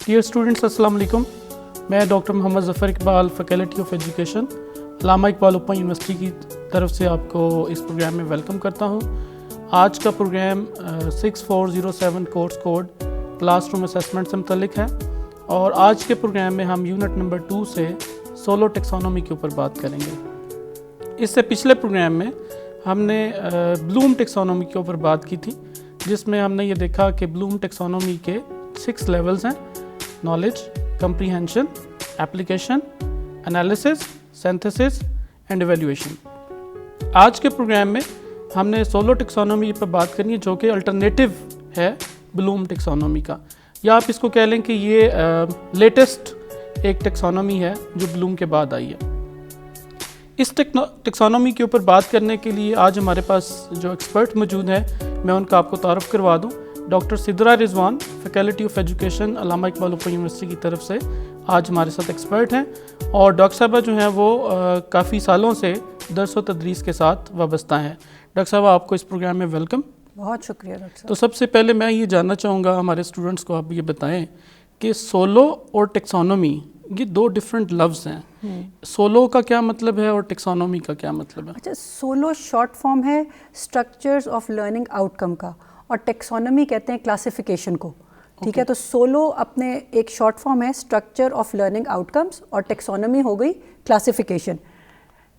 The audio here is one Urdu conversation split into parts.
ڈیئر اسٹوڈنٹس السلام علیکم. میں doctor Muhammad Zafar Iqbal faculty of education Allama Iqbal open university کی طرف سے آپ کو اس پروگرام میں ویلکم کرتا ہوں. آج کا programme 6407 course code classroom assessment سے متعلق ہے اور آج کے پروگرام میں ہم یونٹ نمبر 2 سے سولو ٹیکسانومی کے اوپر بات کریں گے. اس سے پچھلے پروگرام میں ہم نے بلوم ٹیکسانومی کے اوپر بات کی تھی، جس میں ہم نے یہ دیکھا کہ بلوم ٹیکسانومی کے 6 لیولز ہیں: knowledge, comprehension, application, analysis, synthesis and evaluation. آج کے پروگرام میں ہم نے سولو ٹیکسانومی پر بات کرنی ہے، جو کہ الٹرنیٹیو ہے بلوم ٹیکسانومی کا، یا آپ اس کو کہہ لیں کہ یہ لیٹسٹ ایک ٹیکسانومی ہے جو بلوم کے بعد آئی ہے. اس ٹیکسانومی کے اوپر بات کرنے کے لیے آج ہمارے پاس جو ایکسپرٹ موجود ہیں، میں ان کا آپ کو تعارف کروا دوں. Doctor Sidra Rizwan faculty of education Allama Iqbal open university کی طرف سے آج ہمارے ساتھ ایکسپرٹ ہیں، اور ڈاکٹر صاحبہ جو ہیں وہ کافی سالوں سے درس و تدریس کے ساتھ وابستہ ہیں. ڈاکٹر صاحبہ آپ کو اس پروگرام میں ویلکم. بہت شکریہ ڈاکٹر صاحب. تو سب سے پہلے میں یہ جاننا چاہوں گا ہمارے اسٹوڈنٹس کو، آپ یہ بتائیں کہ سولو اور ٹیکسانومی یہ 2 ڈفرینٹ لفظ ہیں. سولو کا کیا مطلب ہے اور ٹیکسانومی کا کیا مطلب ہے؟ اچھا، سولو شارٹ فارم ہے اسٹرکچرز آف لرننگ آؤٹ کم کا، اور ٹیکسانومی کہتے ہیں کلاسیفیکیشن کو. ٹھیک ہے، تو سولو اپنے ایک شارٹ فارم ہے اسٹرکچر آف لرننگ آؤٹ کمس، اور ٹیکسانومی ہو گئی کلاسیفیکیشن.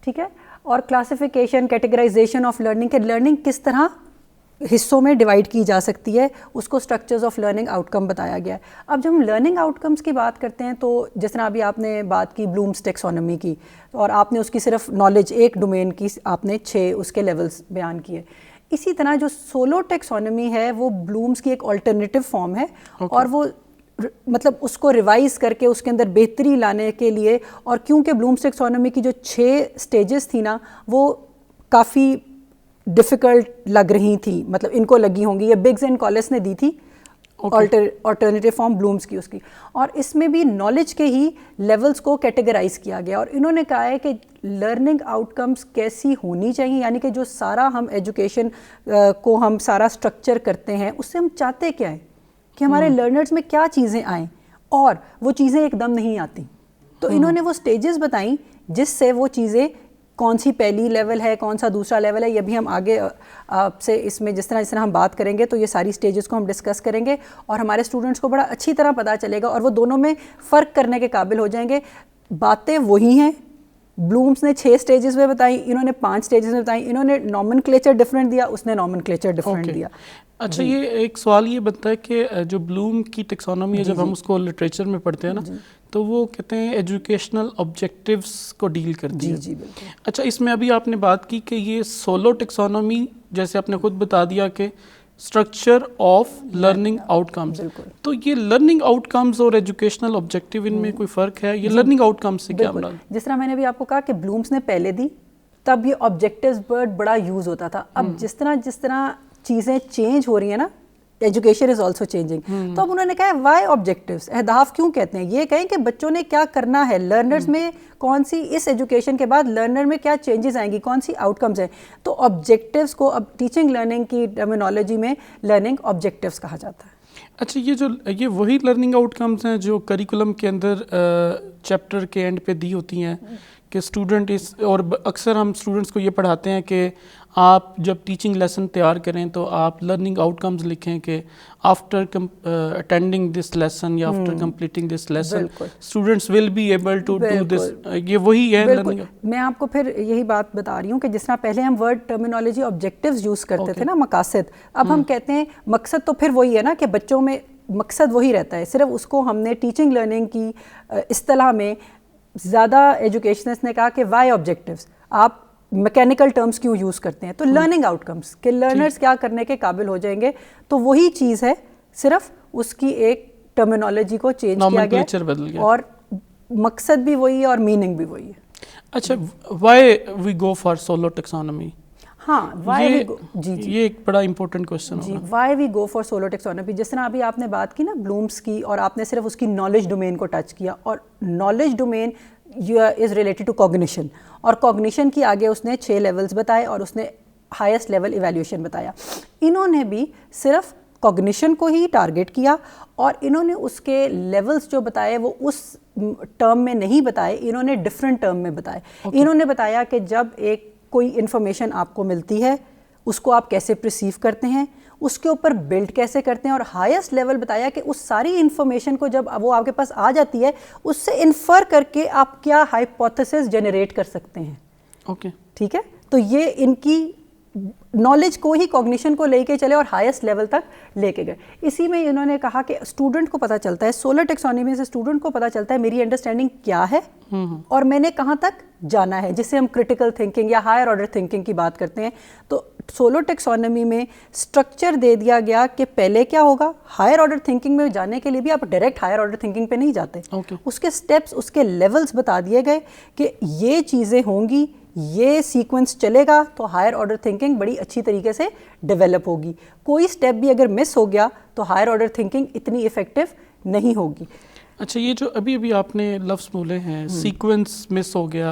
ٹھیک ہے، اور کلاسیفیکیشن کیٹیگرائزیشن آف لرننگ کہ لرننگ کس طرح حصوں میں ڈیوائڈ کی جا سکتی ہے، اس کو اسٹرکچرز آف لرننگ آؤٹ کم بتایا گیا ہے. اب جب ہم لرننگ آؤٹ کمس کی بات کرتے ہیں تو جس طرح ابھی آپ نے بات کی بلومس ٹیکسانومی کی، اور آپ نے اس کی صرف نالج ایک ڈومین کی آپ نے 6 اس کے لیولز بیان کیے. اسی طرح جو سولو ٹیکسانومی ہے وہ بلومس کی ایک آلٹرنیٹیو فارم ہے، اور وہ مطلب اس کو ریوائز کر کے اس کے اندر بہتری لانے کے لیے، اور کیونکہ بلومس ٹیکسانومی کی جو 6 سٹیجز تھی نا وہ کافی ڈیفیکلٹ لگ رہی تھیں، مطلب ان کو لگی ہوں گی، یہ بگز اینڈ کالس نے دی تھی آلٹرنیٹیو فارم بلومس کی اس کی، اور اس میں بھی نالج کے ہی لیولز کو کیٹیگرائز کیا گیا. اور انہوں نے کہا ہے کہ لرننگ آؤٹ کمس کیسی ہونی چاہیے، یعنی کہ جو سارا ہم ایجوکیشن کو ہم سارا اسٹرکچر کرتے ہیں، اس سے ہم چاہتے کیا ہے کہ ہمارے لرنرز میں کیا چیزیں آئیں، اور وہ چیزیں ایک دم نہیں آتی. تو انہوں نے وہ سٹیجز بتائیں جس سے وہ چیزیں کون سی پہلی لیول ہے، کون سا دوسرا لیول ہے. یہ بھی ہم آگے آپ سے اس میں جس طرح ہم بات کریں گے تو یہ ساری سٹیجز کو ہم ڈسکس کریں گے، اور ہمارے اسٹوڈنٹس کو بڑا اچھی طرح پتہ چلے گا، اور وہ دونوں میں فرق کرنے کے قابل ہو جائیں گے. باتیں وہی ہیں، بلومس نے 6 سٹیجز میں بتائیں، انہوں نے 5 سٹیجز میں بتائیں. انہوں نے نومن کلیچر ڈفرینٹ دیا، اس نے نومن کلیچر ڈفرینٹ دیا. اچھا، یہ ایک سوال یہ بنتا ہے کہ جو بلوم کی ٹیکسانومی ہے، جب ہم اس کو لٹریچر میں پڑھتے ہیں نا، تو وہ کہتے ہیں ایجوکیشنل آبجیکٹیوز کو ڈیل کرتی ہے. جی بالکل. اچھا، اس میں ابھی آپ نے بات کی کہ یہ سولو ٹیکسانومی، جیسے آپ نے خود بتا دیا کہ structure of learning out comes, تو یہ لرننگ آؤٹ کمز اور ایجوکیشنل آبجیکٹیو ان میں کوئی فرق ہے؟ یہ لرننگ آؤٹ کمز سے کیا مراد؟ جس طرح میں نے بھی آپ کو کہا کہ بلومس نے پہلے دی، تب یہ آبجیکٹیوز ورڈ بڑا یوز ہوتا تھا. اب جس طرح چیزیں چینج ہو رہی ہیں نا، ایجوکیشن از آلسو چینجنگ، تو اب انہوں نے کہا وائی آبجیکٹیوز، اہداف کیوں کہتے ہیں؟ یہ کہیں کہ بچوں نے کیا کرنا ہے، لرنرز میں کون سی، اس ایجوکیشن کے بعد لرنر میں کیا چینجز آئیں گی، کون سی آؤٹ کمز ہیں. تو آبجیکٹیوز کو اب ٹیچنگ لرننگ کی ٹرمینالوجی میں لرننگ آبجیکٹیوز کہا جاتا ہے. اچھا، یہ وہی لرننگ آؤٹ کمز ہیں جو کریکولم کے اندر چیپٹر کے اینڈ پہ دی ہوتی ہیں کہ اسٹوڈنٹ اور اکثر ہم اسٹوڈنٹس کو یہ پڑھاتے ہیں کہ آپ جب ٹیچنگ لیسن تیار کریں تو آپ لرننگ آؤٹ کمز لکھیں کہ آفٹر اٹینڈنگ دس لیسن یا after completing this lesson students will be able to do this. یہ وہی ہے لرننگ. میں آپ کو پھر یہی بات بتا رہی ہوں کہ جس طرح پہلے ہم ورڈ ٹرمینالوجی آبجیکٹیوز یوز کرتے تھے نا، مقاصد، اب ہم کہتے ہیں مقصد. تو پھر وہی ہے نا کہ بچوں میں مقصد وہی رہتا ہے، صرف اس کو ہم نے ٹیچنگ لرننگ کی اصطلاح میں زیادہ ایجوکیشنسٹ نے کہا کہ وائی آبجیکٹیوز، آپ میکینیکل ٹرمز کیوں یوز کرتے ہیں؟ تو لرننگ آؤٹ کمز کہ لرنرز کیا کرنے کے قابل ہو جائیں گے. تو وہی چیز ہے، صرف اس کی ایک ٹرمینالوجی کو چینج کیا گیا، اور مقصد بھی وہی ہے اور میننگ بھی وہی ہے. اچھا، why we go for SOLO taxonomy? ہاں، یہ ایک بڑا امپورٹنٹ کوشچن ہے. Why we go for SOLO taxonomy, جس طرح ابھی آپ نے بات کی نا بلومس کی، اور آپ نے صرف اس کی نالج ڈومین کو ٹچ کیا، اور knowledge domain is related to cognition, اور کوگنیشن کی آگے اس نے 6 لیولز بتائے، اور اس نے ہائیسٹ لیول ایویلیویشن بتایا. انہوں نے بھی صرف کاگنیشن کو ہی ٹارگٹ کیا اور انہوں نے اس کے لیولز جو بتائے وہ اس ٹرم میں نہیں بتائے, انہوں نے ڈفرینٹ ٹرم میں بتائے. انہوں نے بتایا کہ جب ایک کوئی انفارمیشن آپ کو ملتی ہے اس کو آپ کیسے پرسیو کرتے ہیں, اس کے اوپر بلڈ کیسے کرتے ہیں, اور ہائیسٹ لیول بتایا کہ اس ساری انفارمیشن کو جب وہ آپ کے پاس آ جاتی ہے اس سے انفر کر کے آپ کیا ہائپوتھیسس جنریٹ کر سکتے ہیں. اوکے ٹھیک ہے, تو یہ ان کی نالج کو ہی کاگنیشن کو لے کے چلے اور ہائیسٹ لیول تک لے کے گئے. اسی میں انہوں نے کہا کہ اسٹوڈنٹ کو پتہ چلتا ہے, سولر ٹیکسانومی سے اسٹوڈنٹ کو پتہ چلتا ہے میری انڈرسٹینڈنگ کیا ہے اور میں نے کہاں تک جانا ہے, جسے ہم کرٹیکل تھنکنگ یا ہائر آرڈر تھنکنگ کی بات کرتے ہیں. تو سولر ٹیکسانومی میں اسٹرکچر دے دیا گیا کہ پہلے کیا ہوگا, ہائر آرڈر تھنکنگ میں جانے کے لیے بھی آپ ڈائریکٹ ہائر آرڈر تھنکنگ پہ نہیں جاتے, اس کے اسٹیپس, اس کے لیولز بتا دیے گئے کہ یہ چیزیں ہوں گی, یہ سیکوینس چلے گا تو ہائر آرڈر تھنکنگ بڑی اچھی طریقے سے ڈیولپ ہوگی. کوئی اسٹیپ بھی اگر مس ہو گیا تو ہائر آرڈر تھنکنگ اتنی افیکٹو نہیں ہوگی. اچھا, یہ جو ابھی آپ نے لفظ بولے ہیں سیکوینس مس ہو گیا,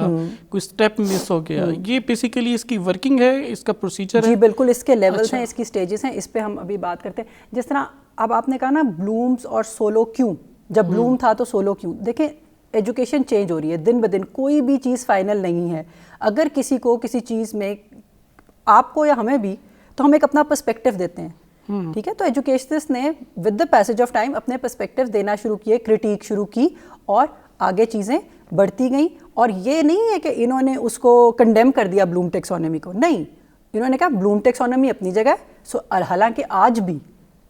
کوئی اسٹیپ مس ہو گیا, یہ بیسیکلی اس کی ورکنگ ہے, اس کا پروسیجر ہے؟ جی بالکل, اس کے لیولز ہیں, اس کی سٹیجز ہیں, اس پہ ہم ابھی بات کرتے ہیں. جس طرح اب آپ نے کہا نا بلومز اور سولو کیوں, جب بلوم تھا تو سولو کیوں. دیکھیں ایجوکیشن چینج ہو رہی ہے دن بدن, کوئی بھی چیز فائنل نہیں ہے. اگر کسی کو کسی چیز میں, آپ کو یا ہمیں بھی, تو ہم ایک اپنا پرسپیکٹو دیتے ہیں. ٹھیک ہے, تو ایجوکیشنسٹ نے with the passage of time اپنے پرسپیکٹو دینا شروع کیے, کرٹیک شروع کی اور آگے چیزیں بڑھتی گئیں. اور یہ نہیں ہے کہ انہوں نے اس کو کنڈیم کر دیا بلوم ٹیکسانومی کو, نہیں, انہوں نے کہا بلوم ٹیکسانومی اپنی جگہ ہے. حالانکہ آج بھی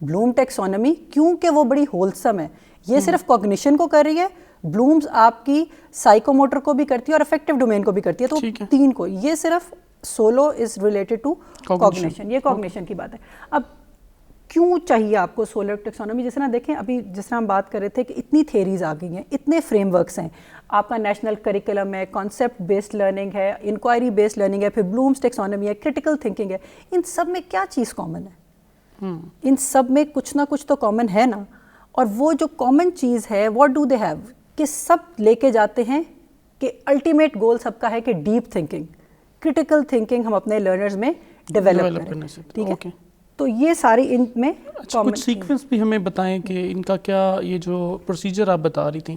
بلوم ٹیکسانومی کیونکہ وہ بڑی ہولسم ہے, یہ صرف کوگنیشن کو کر رہی ہے, بلومز آپ کی سائیکو موٹر کو بھی کرتی ہے اور افیکٹو ڈومین کو بھی کرتی ہے, تو تین کو. یہ صرف SOLO is related to cognition, یہ کوگنیشن کی بات ہے. اب کیوں چاہیے آپ کو سولر ٹیکسانومی؟ جس طرح دیکھیں ابھی جس طرح ہم بات کر رہے تھے کہ اتنی تھیریز آ گئی ہیں, اتنے فریم ورکس ہیں, آپ کا نیشنل کریکولم ہے, کانسیپٹ بیسڈ لرننگ ہے, انکوائری بیسڈ لرننگ ہے, پھر بلومز ٹیکسانومی ہے, کرٹیکل تھنکنگ ہے. ان سب میں کیا چیز کامن ہے؟ ان سب میں کچھ نہ کچھ تو کامن ہے نا. اور وہ جو کامن چیز ہے, واٹ ڈو دے ہیو, کہ سب لے کے جاتے ہیں کہ الٹیمیٹ گول سب کا ہے کہ ڈیپ تھنکنگ, کرٹیکل تھنکنگ ہم اپنے لرنرز میں ڈیولپ کریں. ٹھیک ہے, تو یہ ساری ان میں کچھ سیکوینس بھی ہمیں بتائیں کہ ان کا کیا, یہ جو پروسیجر آپ بتا رہی تھیں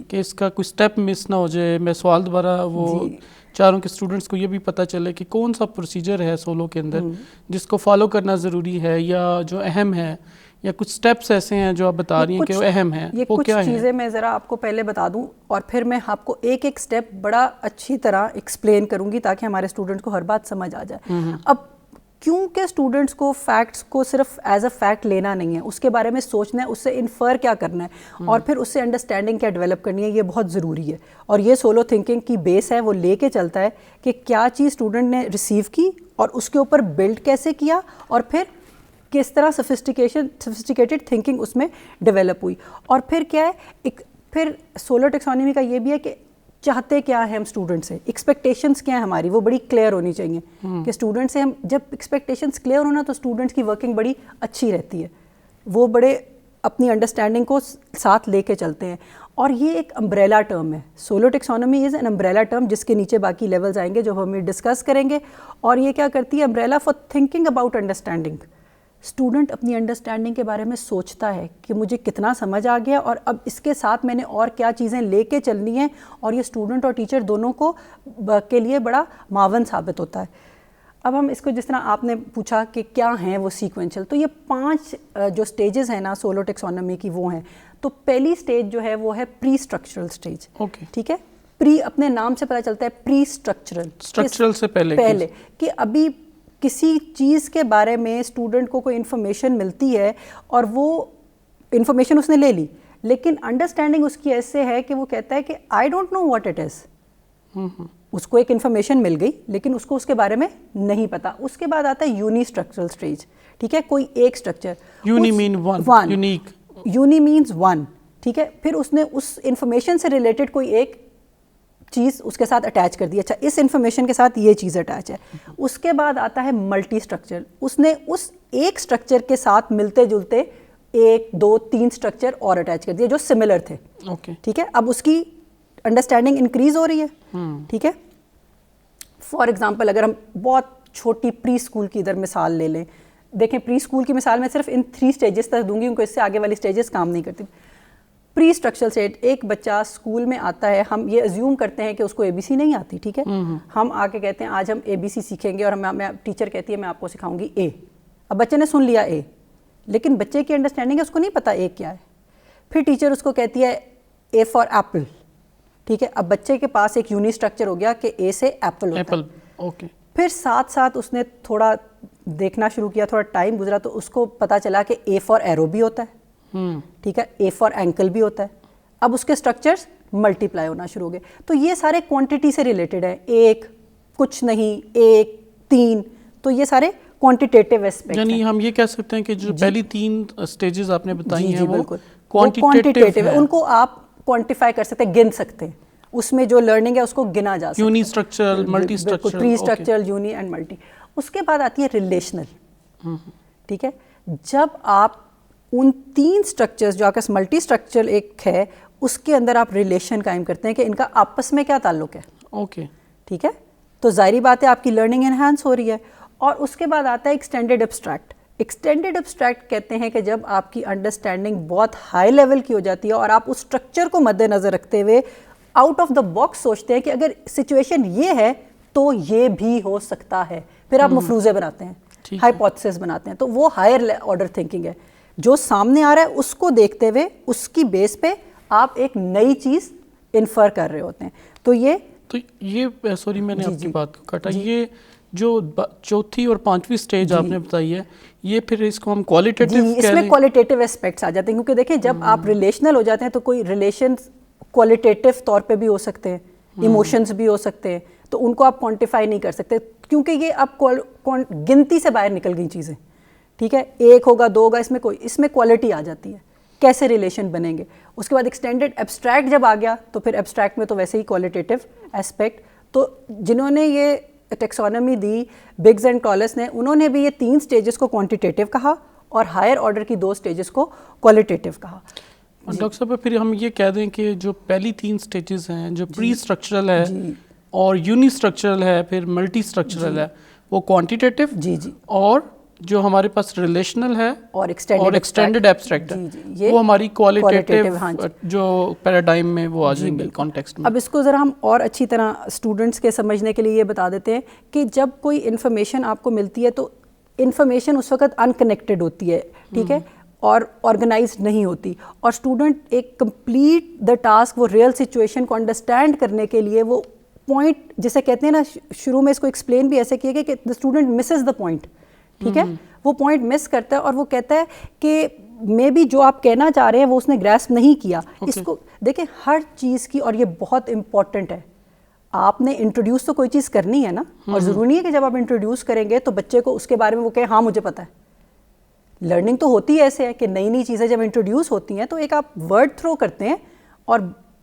کہ اس کا کوئی اسٹیپ مس نہ ہو جائے. میں سوال دوبارہ وہ چاروں کے اسٹوڈنٹس کو یہ بھی پتہ چلے کہ کون سا پروسیجر ہے سولو کے اندر جس کو فالو کرنا ضروری ہے یا جو اہم ہے, یا کچھ سٹیپس ایسے ہیں جو آپ بتا رہی ہیں کہ وہ اہم ہیں, یہ کچھ چیزیں میں ذرا آپ کو پہلے بتا دوں اور پھر میں آپ کو ایک ایک سٹیپ بڑا اچھی طرح ایکسپلین کروں گی تاکہ ہمارے اسٹوڈنٹس کو ہر بات سمجھ آ جائے. اب کیونکہ اسٹوڈنٹس کو فیکٹس کو صرف ایز اے فیکٹ لینا نہیں ہے, اس کے بارے میں سوچنا ہے, اس سے انفر کیا کرنا ہے اور پھر اس سے انڈرسٹینڈنگ کیا ڈیولپ کرنی ہے, یہ بہت ضروری ہے. اور یہ سولو تھنکنگ کی بیس ہے, وہ لے کے چلتا ہے کہ کیا چیز اسٹوڈنٹ نے ریسیو کی اور اس کے اوپر بلڈ کیسے کیا اور پھر کس طرح سفسٹیکیٹڈ تھنکنگ اس میں ڈیولپ ہوئی. اور پھر کیا ہے, پھر سولر ٹیکسانومی کا یہ بھی ہے کہ چاہتے کیا ہیں ہم اسٹوڈنٹ سے, ایکسپیکٹیشنس کیا ہیں ہماری, وہ بڑی کلیئر ہونی چاہیے کہ اسٹوڈنٹ سے ہم جب ایکسپیکٹیشنس کلیئر ہونا تو اسٹوڈنٹس کی ورکنگ بڑی اچھی رہتی ہے, وہ بڑے اپنی انڈرسٹینڈنگ کو ساتھ لے کے چلتے ہیں. اور یہ ایک امبریلا ٹرم ہے, SOLO taxonomy is an umbrella term جس کے نیچے باقی لیولز آئیں گے جو ہم ڈسکس کریں گے. اور یہ کیا کرتی ہے, umbrella for thinking about understanding. Student اپنی انڈرسٹینڈنگ کے بارے میں سوچتا ہے کہ مجھے کتنا سمجھ آ گیا اور اب اس کے ساتھ میں نے اور کیا چیزیں لے کے چلنی ہیں, اور یہ اسٹوڈنٹ اور ٹیچر دونوں کو کے لیے بڑا معاون ثابت ہوتا ہے. اب ہم اس کو جس طرح آپ نے پوچھا کہ کیا ہیں وہ سیکوینشل, تو یہ 5 جو سٹیجز ہیں نا سولو ٹیکسانومی کی وہ ہیں. تو پہلی سٹیج جو ہے وہ ہے پری اسٹرکچرل سٹیج. ٹھیک ہے, پری اپنے نام سے پتہ چلتا ہے پری اسٹرکچرل سے پہلے کہ ابھی کسی چیز کے بارے میں اسٹوڈنٹ کو کوئی انفارمیشن ملتی ہے اور وہ انفارمیشن اس نے لے لی, لیکن انڈرسٹینڈنگ اس کی ایسے ہے کہ وہ کہتا ہے کہ I don't know what it is. اس کو ایک انفارمیشن مل گئی لیکن اس کو اس کے بارے میں نہیں پتا. اس کے بعد آتا ہے یونی اسٹرکچرل اسٹیج. ٹھیک ہے, کوئی ایک اسٹرکچر, یونی مینز ون. ٹھیک ہے, پھر اس نے اس انفارمیشن سے ریلیٹڈ کوئی ایک چیز اس کے ساتھ اٹیچ کر دی, اچھا اس انفارمیشن کے ساتھ یہ چیز اٹیچ ہے. اس کے بعد آتا ہے ملٹی اسٹرکچر, اس نے اس ایک اسٹرکچر کے ساتھ ملتے جلتے 1 2 3 اسٹرکچر اور اٹیچ کر دیا جو سملر تھے. ٹھیک ہے, اب اس کی انڈرسٹینڈنگ انکریز ہو رہی ہے. ٹھیک ہے, فار ایگزامپل اگر ہم بہت چھوٹی پری اسکول کی ادھر مثال لے لیں, دیکھیں پری اسکول کی مثال میں صرف ان 3 اسٹیجز تک دوں گی، ان کو اس سے آگے والی اسٹیجز کام نہیں کرتی. پری اسٹرکچرل اسٹیج، ایک بچہ اسکول میں آتا ہے، ہم یہ ازیوم کرتے ہیں کہ اس کو ABC نہیں آتی، ٹھیک ہے، ہم آ کے کہتے ہیں آج ہم ABC سیکھیں گے، اور میں ٹیچر کہتی ہے میں آپ کو سکھاؤں گی A. اب بچے نے سن لیا A، لیکن بچے کی انڈرسٹینڈنگ ہے اس کو نہیں پتا A کیا ہے. پھر ٹیچر اس کو کہتی ہے A فار ایپل، ٹھیک ہے. اب بچے کے پاس ایک یونی اسٹرکچر ہو گیا کہ A سے ایپل ہوتا ہے. اوکے. پھر ساتھ ساتھ اس نے تھوڑا دیکھنا شروع کیا، تھوڑا ٹائم گزرا تو اس کو پتا چلا کہ A فار ایرو بھی ہوتا ہے، ٹھیک ہے، A فار اینکل بھی ہوتا ہے. اب اس کے اسٹرکچرز ملٹیپلائی ہونا شروع ہو گئے. تو یہ سارے کوانٹٹی سے ریلیٹڈ ہیں، 1 کچھ نہیں، 1 3، تو یہ سارے کوانٹیٹیو اسپیکٹ ہیں. یعنی ہم یہ کہہ سکتے ہیں کہ جو پہلی 3 اسٹیجز آپ نے بتائی ہیں وہ کوانٹیٹیو ہیں، ان کو آپ کوانٹیفائی کر سکتے ہیں، گن سکتے ہیں. اس میں جو لرننگ ہے اس کو گنا جا سکتا ہے. Unistructural, multistructural, prestructural, uni and multi. اس کے بعد آتی ہے ریلیشنل، ٹھیک ہے. جب آپ ان 3 اسٹرکچرز جو آپ کے ملٹی اسٹرکچرل ایک ہے اس کے اندر آپ ریلیشن قائم کرتے ہیں کہ ان کا آپس میں کیا تعلق ہے، اوکے، ٹھیک ہے، تو ظاہری بات ہے آپ کی لرننگ انہانس ہو رہی ہے. اور اس کے بعد آتا ہے ایکسٹینڈیڈ ایبسٹریکٹ. ایکسٹینڈیڈ ایبسٹریکٹ کہتے ہیں کہ جب آپ کی انڈرسٹینڈنگ بہت ہائی لیول کی ہو جاتی ہے اور آپ اس اسٹرکچر کو مد نظر رکھتے ہوئے آؤٹ آف دا باکس سوچتے ہیں کہ اگر سچویشن یہ ہے تو یہ بھی ہو سکتا ہے. پھر آپ مفروضے بناتے ہیں، ہائپوتھسس بناتے ہیں. تو وہ ہائر آرڈر تھنکنگ ہے. جو سامنے آ رہا ہے اس کو دیکھتے ہوئے اس کی بیس پہ آپ ایک نئی چیز انفر کر رہے ہوتے ہیں. تو یہ سوری میں نے آپ کی بات کو کاٹا، یہ جو چوتھی اور 5ویں اسٹیج آپ نے بتائی ہے، یہ پھر اس کو ہم کوالٹیٹیو اس میں کوالٹیٹیو اسپیکٹس آ جاتے ہیں. کیونکہ دیکھیں جب آپ ریلیشنل ہو جاتے ہیں تو کوئی ریلیشنز کوالٹیٹیو طور پہ بھی ہو سکتے ہیں، ایموشنز بھی ہو سکتے ہیں، تو ان کو آپ کوانٹیفائی نہیں کر سکتے کیونکہ یہ اب گنتی سے باہر نکل گئی چیزیں، ٹھیک ہے. 1 ہوگا 2 ہوگا، اس میں کوالٹی آ جاتی ہے، کیسے ریلیشن بنیں گے. اس کے بعد ایکسٹینڈیڈ ایبسٹریکٹ جب آ گیا تو پھر ایبسٹریکٹ میں تو ویسے ہی کوالٹیٹیو اسپیکٹ. تو جنہوں نے یہ ٹیکسونومی دی، بگز اینڈ ٹالس نے، انہوں نے بھی یہ 3 اسٹیجز کو کوانٹیٹیو کہا اور ہائر آرڈر کی 2 اسٹیجز کو کوالٹیٹیو کہا. ڈاکٹر صاحب پھر ہم یہ کہہ دیں کہ جو پہلی 3 اسٹیجز ہیں، جو پری اسٹرکچرل ہے اور یونی اسٹرکچرل ہے، پھر ملٹی اسٹرکچرل ہے، وہ کوانٹیٹیو، اور جو ہمارے پاس ریلیشنل ہے اور ایکسٹینڈیڈ ایبسٹریکٹ ہے وہ ہماری کوالٹیٹیو جو پیراڈائم میں وہ آ جائیں گے کانٹیکسٹ میں. اب اس کو ذرا ہم اور اچھی طرح اسٹوڈنٹس کے سمجھنے کے لیے یہ بتا دیتے ہیں کہ جب کوئی انفارمیشن آپ کو ملتی ہے تو انفارمیشن اس وقت انکنیکٹڈ ہوتی ہے، ٹھیک ہے، اور آرگنائزڈ نہیں ہوتی. اور اسٹوڈنٹ ایک کمپلیٹ دا ٹاسک، وہ ریئل سچویشن کو انڈرسٹینڈ کرنے کے لیے وہ پوائنٹ جسے کہتے ہیں نا، شروع میں اس کو ایکسپلین بھی ایسے کیا گیا کہ the student Mrs the point, ٹھیک ہے، وہ پوائنٹ مس کرتا ہے اور وہ کہتا ہے کہ مے بی جو آپ کہنا چاہ رہے ہیں وہ اس نے گریسپ نہیں کیا. اس کو دیکھیں ہر چیز کی، اور یہ بہت امپورٹنٹ ہے، آپ نے انٹروڈیوس تو کوئی چیز کرنی ہے نا، اور ضروری نہیں ہے کہ جب آپ انٹروڈیوس کریں گے تو بچے کو اس کے بارے میں وہ کہے ہاں مجھے پتا ہے. لرننگ تو ہوتی ہے ایسے ہے کہ نئی نئی چیزیں جب انٹروڈیوس ہوتی ہیں تو ایک آپ ورڈ تھرو کرتے ہیں اور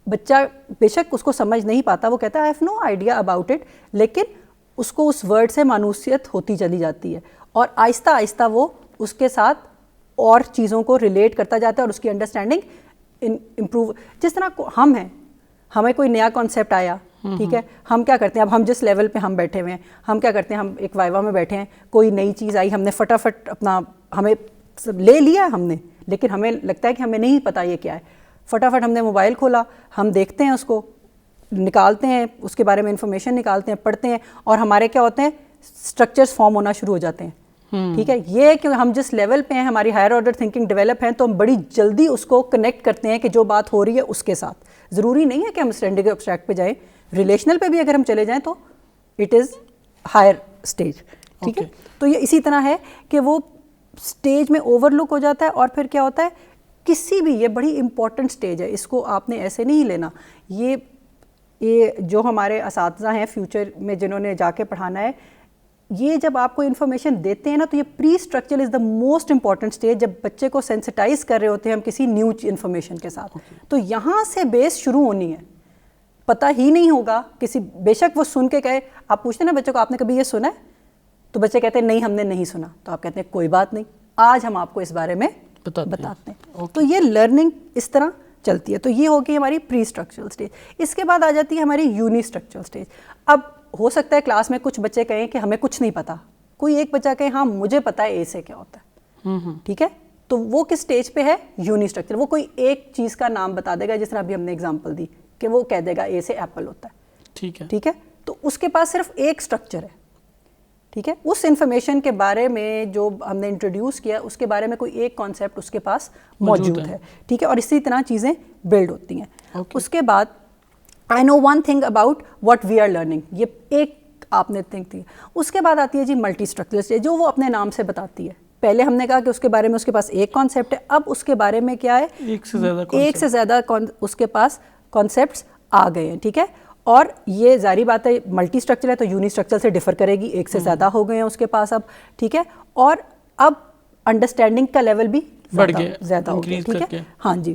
بچہ بے شک اس کو سمجھ نہیں پاتا، وہ کہتا ہے I have no idea about it, لیکن اس کو اس ورڈ سے مانوسیت ہوتی چلی جاتی ہے اور آہستہ آہستہ وہ اس کے ساتھ اور چیزوں کو ریلیٹ کرتا جاتا ہے اور اس کی انڈرسٹینڈنگ امپروو. جس طرح ہم ہیں، ہمیں کوئی نیا کانسیپٹ آیا، ٹھیک ہے، ہم کیا کرتے ہیں، اب ہم جس لیول پہ ہم بیٹھے ہوئے ہیں، ہم کیا کرتے ہیں، ہم ایک وائوا میں بیٹھے ہیں، کوئی نئی چیز آئی، ہم نے فٹافٹ اپنا ہمیں لے لیا ہم نے، لیکن ہمیں لگتا ہے کہ ہمیں نہیں پتا یہ کیا ہے. فٹافٹ ہم نے موبائل کھولا، ہم دیکھتے ہیں، اس کو نکالتے ہیں، اس کے بارے میں انفارمیشن نکالتے ہیں، پڑھتے ہیں، اور ہمارے کیا ہوتے ہیں، اسٹرکچرز فارم ہونا شروع ہو جاتے ہیں. ٹھیک ہے، یہ ہے کہ ہم جس لیول پہ ہیں، ہماری ہائر آرڈر تھنکنگ ڈیولپ ہے، تو ہم بڑی جلدی اس کو کنیکٹ کرتے ہیں کہ جو بات ہو رہی ہے اس کے ساتھ. ضروری نہیں ہے کہ ہم اسٹینڈرڈ ایبسٹریکٹ پہ جائیں، ریلیشنل پہ بھی اگر ہم چلے جائیں تو اٹ از ہائر اسٹیج. ٹھیک ہے، تو یہ اسی طرح ہے کہ وہ اسٹیج میں اوور لک ہو جاتا ہے. اور پھر کیا ہوتا ہے، کسی بھی، یہ بڑی امپورٹنٹ اسٹیج ہے، اس کو آپ نے ایسے نہیں لینا. یہ جو ہمارے اساتذہ ہیں فیوچر میں جنہوں نے جا کے پڑھانا ہے، یہ جب آپ کو انفارمیشن دیتے ہیں نا، تو یہ prestructure is the most important stage, جب بچے کو سینسٹائز کر رہے ہوتے ہیں ہم کسی نیو انفارمیشن کے ساتھ. تو یہاں سے بیس شروع ہونی ہے. پتہ ہی نہیں ہوگا کسی، بے شک وہ سن کے کہے، آپ پوچھتے ہیں نا بچوں کو آپ نے کبھی یہ سنا ہے، تو بچے کہتے ہیں نہیں ہم نے نہیں سنا. تو آپ کہتے ہیں کوئی بات نہیں، آج ہم آپ کو اس بارے میں بتاتے ہیں. تو یہ لرننگ اس طرح چلتی ہے. تو یہ ہوگی ہماری پری اسٹرکچرل اسٹیج. اس کے بعد آ جاتی ہے ہماری یونی اسٹرکچرل اسٹیج. اب ہو سکتا ہے کلاس میں کچھ بچے کہیں کہ ہمیں کچھ نہیں پتا، کوئی ایک بچہ کہے ہاں مجھے پتا ہے اے سے کیا ہوتا ہے, ٹھیک ہے, تو وہ کس اسٹیج پہ ہے؟ Uni structure. وہ کوئی ایک چیز کا نام بتا دے گا, جس طرح ابھی ہم نے اگزامپل دی کہ وہ کہہ دے گا اے سے ایپل ہوتا ہے, ٹھیک ہے, ٹھیک ہے, تو اس کے پاس صرف ایک اسٹرکچر ہے, ٹھیک ہے. اس انفارمیشن کے بارے میں جو ہم نے انٹروڈیوس کیا اس کے بارے میں کوئی ایک کانسیپٹ اس کے پاس موجود ہے, ٹھیک ہے, اور اسی طرح چیزیں بلڈ ہوتی ہیں. اس کے بعد I know one thing about what we are learning, یہ ایک آپ نے تھنک دی. اس کے بعد آتی ہے جی ملٹی اسٹرکچر, جو وہ اپنے نام سے بتاتی ہے. پہلے ہم نے کہا کہ اس کے بارے میں اس کے پاس ایک کانسیپٹ ہے, اب اس کے بارے میں کیا ہے, ایک سے زیادہ اس کے پاس کانسیپٹس آ گئے ہیں, ٹھیک ہے. اور یہ ظاہری بات ہے ملٹی اسٹرکچر ہے تو یونی اسٹرکچر سے ڈفر کرے گی, ایک سے زیادہ ہو گئے ہیں اس کے پاس اب, ٹھیک ہے, اور اب انڈرسٹینڈنگ کا لیول بھی زیادہ ہو گیا, ٹھیک ہے. ہاں جی,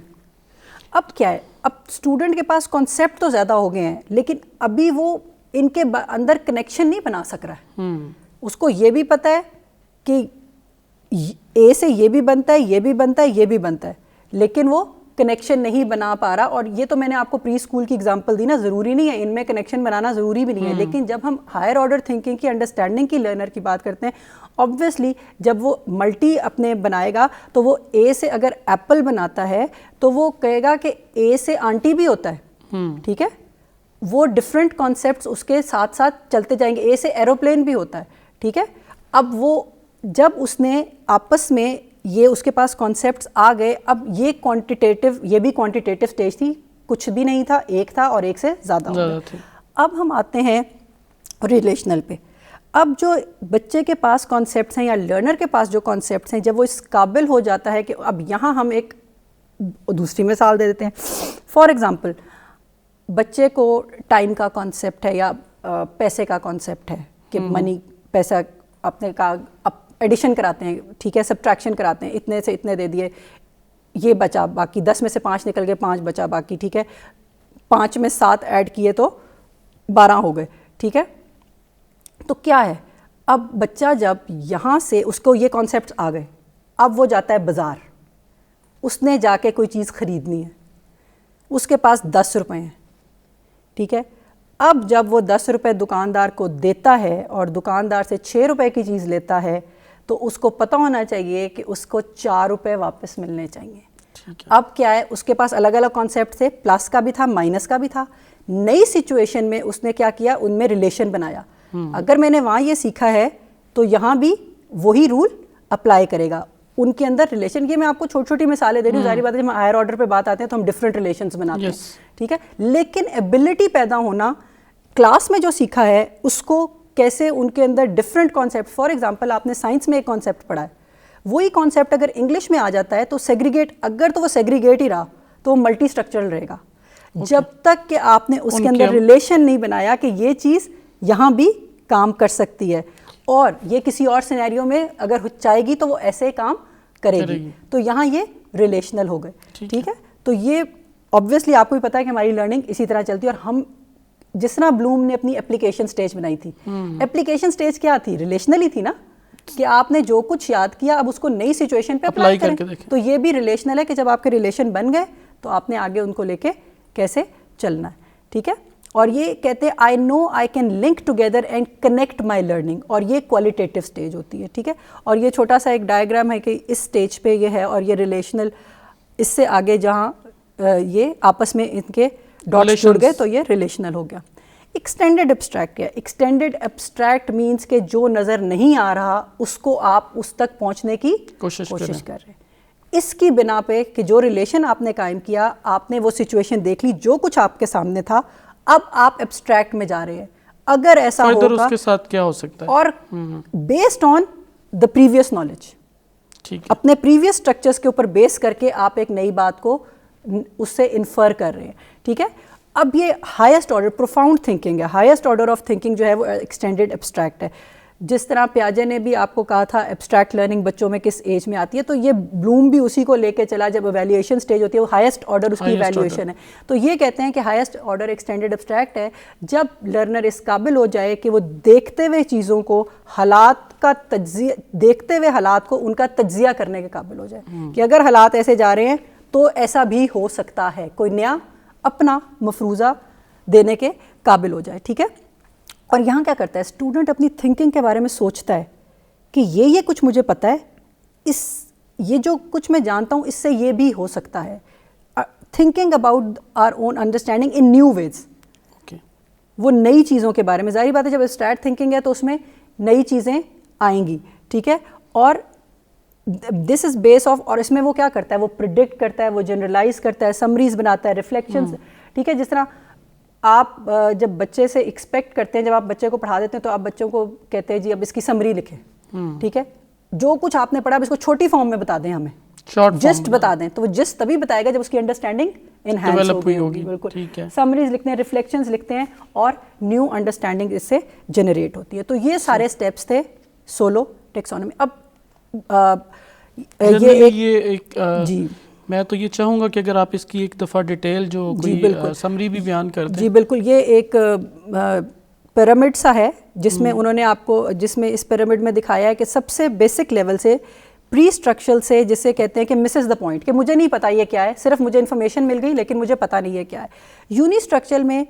اب کیا ہے, اب اسٹوڈنٹ کے پاس کانسیپٹ تو زیادہ ہو گئے ہیں لیکن ابھی وہ ان کے اندر کنیکشن نہیں بنا سک رہا ہے. اس کو یہ بھی پتہ ہے کہ اے سے یہ بھی بنتا ہے, یہ بھی بنتا ہے, یہ بھی بنتا ہے, لیکن وہ کنیکشن نہیں بنا پا رہا. اور یہ تو میں نے آپ کو پری اسکول کی اگزامپل دی نا, ضروری نہیں ہے ان میں کنیکشن بنانا, ضروری بھی نہیں ہے. لیکن جب ہم ہائر آرڈر تھنکنگ کی, انڈرسٹینڈنگ کی لرنر کی بات کرتے ہیں, آبویسلی جب وہ ملٹی اپنے بنائے گا تو وہ اے سے اگر ایپل بناتا ہے تو وہ کہے گا کہ اے سے آنٹی بھی ہوتا ہے, ٹھیک ہے. وہ ڈفرینٹ کانسیپٹس اس کے ساتھ ساتھ چلتے جائیں گے. اے سے ایروپلین بھی ہوتا ہے, ٹھیک ہے. اب وہ جب اس نے آپس میں یہ اس کے پاس کانسیپٹس آ گئے, اب یہ کوانٹیٹیو, یہ بھی کوانٹیٹیو اسٹیج تھی, کچھ بھی نہیں تھا, ایک تھا اور ایک سے زیادہ ہو گیا. اب ہم آتے ہیں ریلیشنل پہ. اب جو بچے کے پاس کانسیپٹس ہیں یا لرنر کے پاس جو کانسیپٹس ہیں, جب وہ اس قابل ہو جاتا ہے کہ اب یہاں ہم ایک دوسری مثال دے دیتے ہیں. فار ایگزامپل بچے کو ٹائم کا کانسیپٹ ہے یا پیسے کا کانسیپٹ ہے کہ منی, پیسہ اپنے کا ایڈیشن کراتے ہیں, ٹھیک ہے, سبٹریکشن کراتے ہیں, اتنے سے اتنے دے دیے, یہ بچا باقی, 10 میں سے 5 نکل گئے, 5 بچا باقی, ٹھیک ہے, 5 میں 7 ایڈ کیے تو 12 ہو گئے, ٹھیک ہے. تو کیا ہے, اب بچہ جب یہاں سے اس کو یہ کانسیپٹس آ گئے, اب وہ جاتا ہے بازار, اس نے جا کے کوئی چیز خریدنی ہے, اس کے پاس 10 روپے ہیں, ٹھیک ہے. اب جب وہ 10 روپے دکاندار کو دیتا ہے اور دکاندار سے 6 روپے کی چیز لیتا ہے تو اس کو پتہ ہونا چاہیے کہ اس کو 4 روپے واپس ملنے چاہیے. اب کیا ہے, اس کے پاس الگ الگ کانسیپٹ تھے, پلس کا بھی تھا, مائنس کا بھی تھا. نئی سچویشن میں اس نے کیا کیا, ان میں ریلیشن بنایا. اگر میں نے وہاں یہ سیکھا ہے تو یہاں بھی وہی رول اپلائی کرے گا. ان کے اندر ریلیشن, یہ میں آپ کو چھوٹی چھوٹی مثالیں دے رہی ہوں, ظاہری بات ہے جب ہم ہائر آرڈر پہ بات آتے ہیں تو ہم ڈفرینٹ ریلیشنز بناتے ہیں, ٹھیک ہے. لیکن ایبلٹی پیدا ہونا, کلاس میں جو سیکھا ہے اس کو کیسے ان کے اندر ڈفرینٹ کانسیپٹ, فار ایگزامپل آپ نے سائنس میں ایک کانسیپٹ پڑھا ہے, وہی کانسیپٹ اگر انگلش میں آ جاتا ہے تو سیگریگیٹ, اگر تو وہ سیگریگیٹ ہی رہا تو وہ ملٹی اسٹرکچرل رہے گا, جب تک کہ آپ نے اس کے اندر ریلیشن نہیں بنایا کہ یہ چیز یہاں بھی کام کر سکتی ہے اور یہ کسی اور سینیریو میں اگر چاہے گی تو وہ ایسے کام کرے گی. تو یہاں یہ ریلیشنل ہو گئے, ٹھیک ہے. تو یہ آبویسلی آپ کو بھی پتا ہے کہ ہماری لرننگ اسی طرح چلتی ہے. اور ہم جس طرح بلوم نے اپنی اپلیکیشن سٹیج بنائی تھی, اپلیکیشن سٹیج کیا تھی, ریلیشنل ہی تھی نا, کہ آپ نے جو کچھ یاد کیا اب اس کو نئی سچویشن پہ اپلائی کریں. تو یہ بھی ریلیشنل ہے کہ جب آپ کے ریلیشن بن گئے تو آپ نے آگے ان کو لے کے کیسے چلنا ہے, ٹھیک ہے. اور یہ کہتے ہیں I know I can link together and connect my learning, اور یہ کوالٹیٹیو اسٹیج ہوتی ہے, ٹھیک ہے. اور یہ چھوٹا سا ایک ڈائیگرام ہے کہ اس اسٹیج پہ یہ ہے, اور یہ ریلیشنل, اس سے آگے جہاں یہ آپس میں ان کے ڈاٹس جڑ گئے تو یہ ریلیشنل ہو گیا. ایکسٹینڈڈ ایبسٹریکٹ کیا, ایکسٹینڈڈ ایبسٹریکٹ مینس کہ جو نظر نہیں آ رہا اس کو آپ اس تک پہنچنے کی کوشش کر رہے ہیں. اس کی بنا پہ کہ جو ریلیشن آپ نے قائم کیا, آپ نے وہ سچویشن دیکھ لی, جو کچھ آپ کے سامنے تھا, اب آپ ایبسٹریکٹ میں جا رہے ہیں. اگر ایسا ہوگا اس کے ساتھ کیا ہو سکتا ہے, اور based on the previous knowledge, اپنے پریویس اسٹرکچرس کے اوپر بیس کر کے آپ ایک نئی بات کو اس سے انفر کر رہے ہیں, ٹھیک ہے. اب یہ ہائیسٹ آرڈر پروفاؤنڈ تھنکنگ ہے, ہائیسٹ آرڈر آف تھنکنگ جو ہے وہ ایکسٹینڈڈ ایبسٹریکٹ ہے. جس طرح پیاجے نے بھی آپ کو کہا تھا ایبسٹریکٹ لرننگ بچوں میں کس ایج میں آتی ہے, تو یہ بلوم بھی اسی کو لے کے چلا. جب ایویلیویشن سٹیج ہوتی ہے وہ ہائیسٹ آرڈر اس کی ایویلیویشن ہے. تو یہ کہتے ہیں کہ ہائیسٹ آرڈر ایکسٹینڈڈ ایبسٹریکٹ ہے جب لرنر اس قابل ہو جائے کہ وہ دیکھتے ہوئے چیزوں کو, حالات کا تجزیہ, دیکھتے ہوئے حالات کو ان کا تجزیہ کرنے کے قابل ہو جائے کہ اگر حالات ایسے جا رہے ہیں تو ایسا بھی ہو سکتا ہے, کوئی نیا اپنا مفروضہ دینے کے قابل ہو جائے, ٹھیک ہے. اور یہاں کیا کرتا ہے اسٹوڈنٹ, اپنی تھنکنگ کے بارے میں سوچتا ہے کہ یہ کچھ مجھے پتہ ہے, یہ جو کچھ میں جانتا ہوں اس سے یہ بھی ہو سکتا ہے. Thinking about our own understanding in new ways, وہ نئی چیزوں کے بارے میں. ظاہر بات ہے جب اسٹارٹ تھنکنگ ہے تو اس میں نئی چیزیں آئیں گی, ٹھیک ہے. اور دس از بیس آف, اور اس میں وہ کیا کرتا ہے, وہ پریڈکٹ کرتا ہے, وہ جنرلائز کرتا ہے, سمریز بناتا ہے, ریفلیکشنز, ٹھیک ہے. جس طرح آپ جب بچے سے ایکسپیکٹ کرتے ہیں, جب آپ بچے کو پڑھا دیتے ہیں تو آپ بچوں کو کہتے ہیں جی اب اس کی سمری لکھیں, ٹھیک ہے. جو کچھ آپ نے پڑھا اب اس کو چھوٹی فارم میں بتا دیں, ہمیں جسٹ بتا دیں, تو وہ جسٹ تبھی بتائے گا جب اس کی انڈرسٹینڈنگ انہینس ہوگی. بالکل, سمریز لکھتے ہیں, ریفلیکشنز لکھتے ہیں, اور نیو انڈرسٹینڈنگ اس سے جنریٹ ہوتی ہے. تو یہ سارے اسٹیپس تھے سولو ٹیکسانومی. اب یہ ایک جی میں تو یہ چاہوں گا کہ اگر آپ اس کی ایک دفعہ ڈیٹیل جو کوئی سمری بھی بیان کر دیں. جی بالکل, یہ ایک پیرامڈ سا ہے جس میں انہوں نے آپ کو, جس میں اس پیرامڈ میں دکھایا ہے کہ سب سے بیسک لیول سے, پری اسٹرکچرل سے, جسے کہتے ہیں کہ مسز دا پوائنٹ, کہ مجھے نہیں پتا یہ کیا ہے, صرف مجھے انفارمیشن مل گئی لیکن مجھے پتا نہیں ہے کیا ہے. یونی اسٹرکچرل میں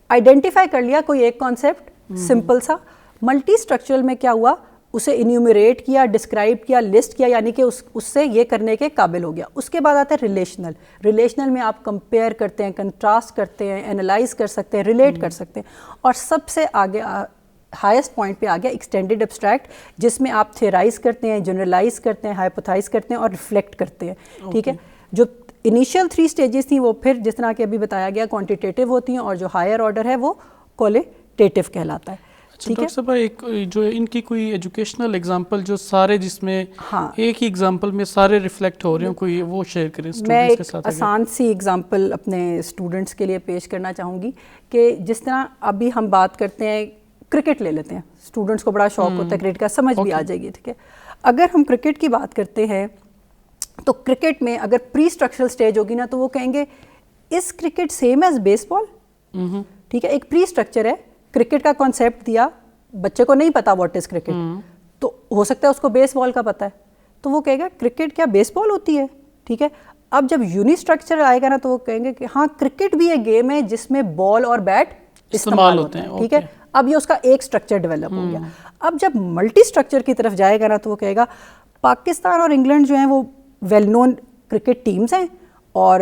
آئیڈینٹیفائی کر لیا کوئی ایک کانسیپٹ سمپل سا. ملٹی اسٹرکچرل میں کیا ہوا, اسے انیومریٹ کیا, ڈسکرائب کیا, لسٹ کیا, یعنی کہ اس سے یہ کرنے کے قابل ہو گیا. اس کے بعد آتا ہے ریلیشنل. ریلیشنل میں آپ کمپیئر کرتے ہیں, کنٹراسٹ کرتے ہیں, اینالائز کر سکتے ہیں, ریلیٹ کر سکتے ہیں. اور سب سے آگے ہائیسٹ پوائنٹ پہ آ گیا ایکسٹینڈیڈ ایبسٹریکٹ, جس میں آپ تھیورائز کرتے ہیں, جنرلائز کرتے ہیں, ہائپوتھائز کرتے ہیں اور ریفلیکٹ کرتے ہیں, ٹھیک ہے. جو انیشیل 3 اسٹیجز تھیں وہ پھر جس طرح کہ ابھی بتایا گیا کوانٹیٹیو ہوتی ہیں, اور جو ہائر آرڈر ہے وہ کوالٹیٹیو کہلاتا ہے. ڈاکٹر صاحب ایک جو ان کی کوئی ایجوکیشنل ایگزامپل جو سارے جس میں ایک ہی ایگزامپل میں سارے ریفلیکٹ ہو رہے ہیں, کوئی وہ شیئر کریں اسٹوڈنٹس کے ساتھ. میں ایک آسان سی ایگزامپل اپنے اسٹوڈنٹس کے لیے پیش کرنا چاہوں گی کہ جس طرح ابھی ہم بات کرتے ہیں, کرکٹ لے لیتے ہیں, اسٹوڈنٹس کو بڑا شوق ہوتا ہے کرکٹ کا, سمجھ بھی آ جائے گی, ٹھیک ہے. اگر ہم کرکٹ کی بات کرتے ہیں تو کرکٹ میں اگر پری اسٹرکچرل اسٹیج ہوگی نا تو وہ کہیں گے از کرکٹ سیم ایز بیس بال, ٹھیک ہے. ایک پری اسٹرکچر ہے, کرکٹ کا کانسیپٹ دیا, بچے کو نہیں پتا واٹ از کرکٹ, تو ہو سکتا ہے اس کو بیس بال کا پتا ہے, تو وہ کہے گا کرکٹ کیا بیس بال ہوتی ہے, ٹھیک ہے. اب جب یونی اسٹرکچر آئے گا نا تو وہ کہیں گے کہ ہاں کرکٹ بھی ایک گیم ہے جس میں بال اور بیٹ استعمال ہوتے ہیں, ٹھیک ہے. اب یہ اس کا ایک اسٹرکچر ڈیولپ ہو گیا. اب جب ملٹی اسٹرکچر کی طرف جائے گا نا تو وہ کہے گا پاکستان اور انگلینڈ جو ہیں وہ ویل نون کرکٹ ٹیمز ہیں, اور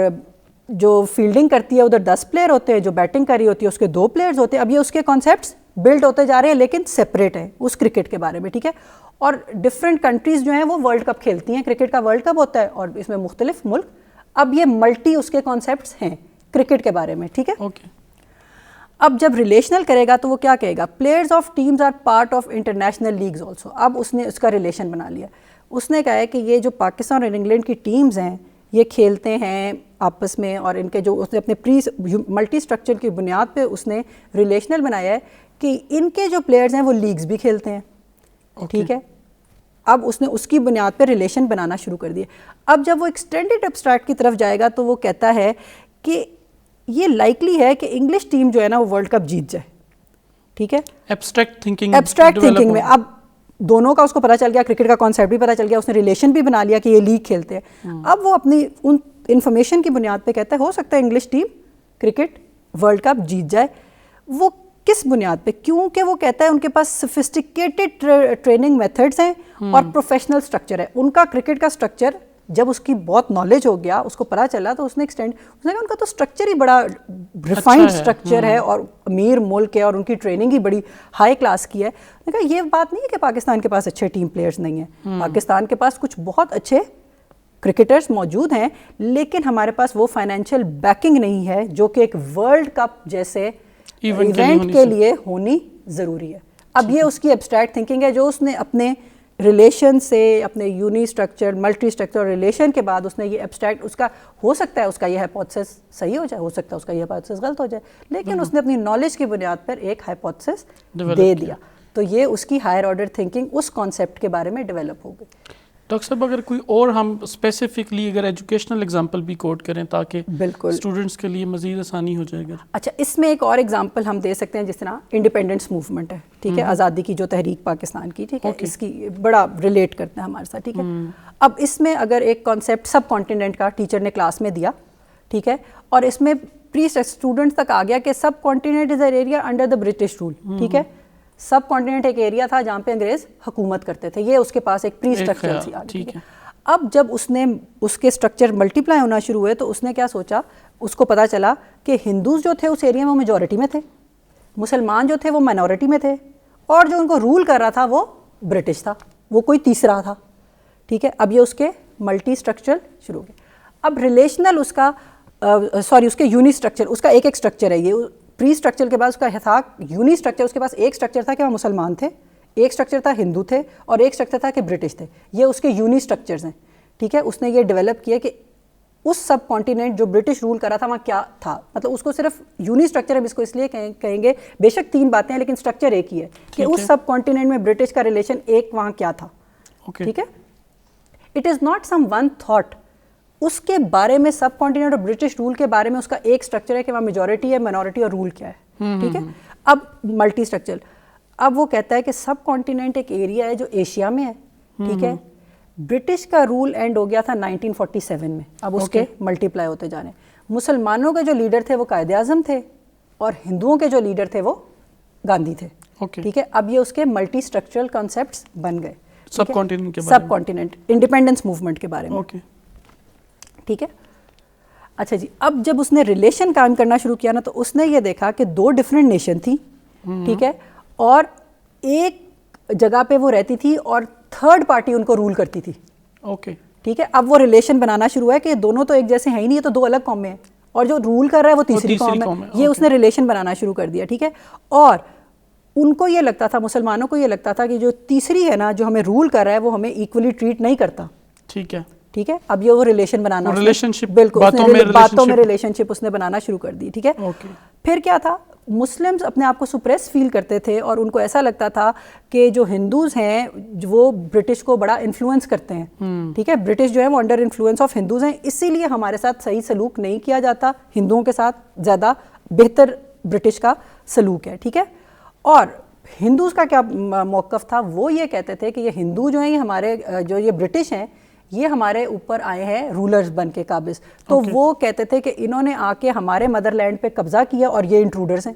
جو فیلڈنگ کرتی ہے ادھر 10 پلیئر ہوتے ہیں, جو بیٹنگ کر رہی ہوتی ہے اس کے 2 پلیئرز ہوتے ہیں. اب یہ اس کے کانسیپٹس بلڈ ہوتے جا رہے ہیں لیکن سپریٹ ہیں اس کرکٹ کے بارے میں, ٹھیک ہے. اور ڈفرینٹ کنٹریز جو ہیں وہ ورلڈ کپ کھیلتی ہیں, کرکٹ کا ورلڈ کپ ہوتا ہے اور اس میں مختلف ملک. اب یہ ملٹی اس کے کانسیپٹس ہیں کرکٹ کے بارے میں, ٹھیک ہے. اب جب ریلیشنل کرے گا تو وہ کیا کہے گا, players of teams are part of international leagues also. اب اس نے اس کا ریلیشن بنا لیا. اس نے کہا ہے کہ یہ جو پاکستان اور انگلینڈ کی ٹیمز ہیں یہ کھیلتے ہیں آپس میں, اور ان کے جو اس نے اپنے پری ملٹی اسٹرکچر کی بنیاد پہ اس نے ریلیشنل بنایا ہے کہ ان کے جو پلیئرز ہیں وہ لیگز بھی کھیلتے ہیں, ٹھیک ہے. اب اس نے اس کی بنیاد پہ ریلیشن بنانا شروع کر دیے. اب جب وہ ایکسٹینڈیڈ ایبسٹریکٹ کی طرف جائے گا تو وہ کہتا ہے کہ یہ لائکلی ہے کہ انگلش ٹیم جو ہے نا وہ ورلڈ کپ جیت جائے, ٹھیک ہے. ایبسٹریکٹ تھنکنگ میں اب دونوں کا اس کو پتہ چل گیا, کرکٹ کا کانسیپٹ بھی پتہ چل گیا, اس نے ریلیشن بھی بنا لیا کہ یہ لیگ کھیلتے ہیں. اب وہ اپنی ان انفارمیشن کی بنیاد پہ کہتا ہے ہو سکتا ہے English team cricket world cup جیت جائے. وہ کس بنیاد پہ, کیونکہ وہ کہتا ہے ان کے پاس سفسٹیکیٹڈ ٹریننگ میتھڈز ہیں اور پروفیشنل اسٹرکچر ہے. ان کا کرکٹ کا اسٹرکچر جب اس کی بہت نالج ہو گیا, اس کو پتہ چلا, تو اس نے ایکسٹینڈ, اس نے کہا ان کا تو اسٹرکچر ہی بڑا ریفائنڈ اسٹرکچر ہے اور امیر ملک ہے اور ان کی ٹریننگ ہی بڑی ہائی کلاس کی ہے. نے کہا یہ بات نہیں ہے کہ پاکستان کے پاس اچھے ٹیم پلیئرز نہیں ہیں, پاکستان کے پاس کچھ بہت اچھے کرکٹرز موجود ہیں, لیکن ہمارے پاس وہ فائنینشیل بیکنگ نہیں ہے جو کہ ایک ورلڈ کپ جیسے ایونٹ کے لیے ہونی ضروری ہے. اب یہ اس کی ایبسٹریکٹ تھنکنگ ہے جو اس نے اپنے ریلیشن سے, اپنے uni structure, multi structure relation کے بعد اس نے یہ ایبسٹریکٹ, اس کا ہو سکتا ہے اس کا یہ ہائپوتھسس صحیح ہو جائے, ہو سکتا ہے اس کا یہ ہائپوتھسس غلط ہو جائے, لیکن اس نے اپنی نالج کی بنیاد پر ایک ہائپوتھسس دے دیا. تو یہ اس کی ہائر آرڈر تھنکنگ اس کانسیپٹ کے بارے میں ڈیولپ ہو گئی. ڈاکٹر صاحب اگر کوئی اور ہم اسپیسیفکلی اگر ایجوکیشنل ایگزامپل بھی کوٹ کریں تاکہ بالکل اسٹوڈنٹس کے لیے مزید آسانی ہو جائے گا. اچھا, اس میں ایک اور ایگزامپل ہم دے سکتے ہیں جس طرح انڈیپینڈنس موومنٹ ہے, ٹھیک ہے, آزادی کی جو تحریک پاکستان کی, ٹھیک ہے, اس کی بڑا ریلیٹ کرتے ہیں ہمارے ساتھ, ٹھیک ہے. اب اس میں اگر ایک کانسیپٹ سب کانٹیننٹ کا ٹیچر نے کلاس میں دیا, ٹھیک ہے, اور اس میں پری اسٹوڈنٹس تک آ گیا کہ subcontinent is an area under the British rule, ٹھیک ہے. سب کانٹیننٹ ایک ایریا تھا جہاں پہ انگریز حکومت کرتے تھے, یہ اس کے پاس ایک پری اسٹرکچر تھی. ٹھیک ہے. اب جب اس نے اس کے اسٹرکچر ملٹیپلائی ہونا شروع ہوئے تو اس نے کیا سوچا, اس کو پتہ چلا کہ ہندوز جو تھے اس ایریا میں وہ میجورٹی میں تھے, مسلمان جو تھے وہ مائنورٹی میں تھے, اور جو ان کو رول کر رہا تھا وہ برٹش تھا, وہ کوئی تیسرا تھا. ٹھیک ہے, اب یہ اس کے ملٹی اسٹرکچر شروع ہو گئے. اب ریلیشنل اس کا اس کے یونی اسٹرکچر, اس کا ایک اسٹرکچر ہے. یہ پری اسٹرکچر کے بعد اس کا تھا یونی اسٹرکچر. اس کے پاس ایک اسٹرکچر تھا کہ وہ مسلمان تھے, ایک اسٹرکچر تھا ہندو تھے, اور ایک اسٹرکچر تھا کہ برٹش تھے. یہ اس کے یونی اسٹرکچرز ہیں. ٹھیک ہے, اس نے یہ ڈیولپ کیا کہ اس سب کانٹیننٹ جو برٹش رول کر رہا تھا وہاں کیا تھا. مطلب اس کو صرف یونی اسٹرکچر ہم اس کو اس لیے کہیں گے, بے شک 3 باتیں ہیں لیکن اسٹرکچر ایک ہی ہے کہ اس سب کانٹیننٹ میں برٹش کا ریلیشن ایک وہاں کیا تھا. ٹھیک ہے, it is not some one thought. اس کے بارے میں سب کانٹیننٹ اور برٹش رول کے بارے میں اس کا ایک اسٹرکچر ہے کہ وہاں میجورٹی ہے, مائنورٹی اور رول کیا ہے. ٹھیک ہے, اب ملٹی اسٹرکچر. اب وہ کہتا ہے کہ سب کانٹیننٹ ایک ایریا ہے جو ایشیا میں ہے. ٹھیک ہے, برٹش کا رول اینڈ ہو گیا تھا 1947 میں. اب اس کے ملٹیپلائی ہوتے جانے. مسلمانوں کے جو لیڈر تھے وہ قائد اعظم تھے, اور ہندوؤں کے جو لیڈر تھے وہ گاندھی تھے. ٹھیک ہے, اب یہ اس کے ملٹی اسٹرکچرل کانسیپٹس بن گئے سب کانٹیننٹ کے سب کانٹیننٹ انڈیپینڈنس موومنٹ کے بارے میں. ٹھیک ہے, اچھا جی. اب جب اس نے ریلیشن قائم کرنا شروع کیا نا تو اس نے یہ دیکھا کہ 2 ڈفرینٹ نیشن تھی. ٹھیک ہے, اور ایک جگہ پہ وہ رہتی تھی اور تھرڈ پارٹی ان کو رول کرتی تھی. ٹھیک ہے, اب وہ ریلیشن بنانا شروع ہے کہ دونوں تو ایک جیسے ہیں ہی نہیں, یہ تو 2 الگ قومیں ہیں, اور جو رول کر رہا ہے وہ تیسری قوم ہے. یہ اس نے ریلیشن بنانا شروع کر دیا. ٹھیک ہے, اور ان کو یہ لگتا تھا, مسلمانوں کو یہ لگتا تھا کہ جو تیسری ہے نا جو ہمیں رول کر رہا ہے وہ ہمیں ایکولی ٹریٹ نہیں کرتا. ٹھیک ہے, ٹھیک ہے, اب یہ وہ ریلیشن بنانا بالکل باتوں میں ریلیشن شپ اس نے بنانا شروع کر دی. ٹھیک ہے, پھر کیا تھا, مسلمز اپنے آپ کو سپریس فیل کرتے تھے اور ان کو ایسا لگتا تھا کہ جو ہندوز ہیں وہ برٹش کو بڑا انفلوئنس کرتے ہیں. ٹھیک ہے, برٹش جو ہے وہ انڈر انفلوئنس آف ہندوز ہیں, اسی لیے ہمارے ساتھ صحیح سلوک نہیں کیا جاتا, ہندوؤں کے ساتھ زیادہ بہتر برٹش کا سلوک ہے. ٹھیک ہے, اور ہندوز کا کیا موقف تھا, وہ یہ کہتے تھے کہ یہ ہندو جو ہیں یہ ہمارے جو یہ برٹش ہیں یہ ہمارے اوپر آئے ہیں رولرز بن کے قابض. تو وہ کہتے تھے کہ انہوں نے آ کے ہمارے مدر لینڈ پہ قبضہ کیا اور یہ انٹروڈرز ہیں.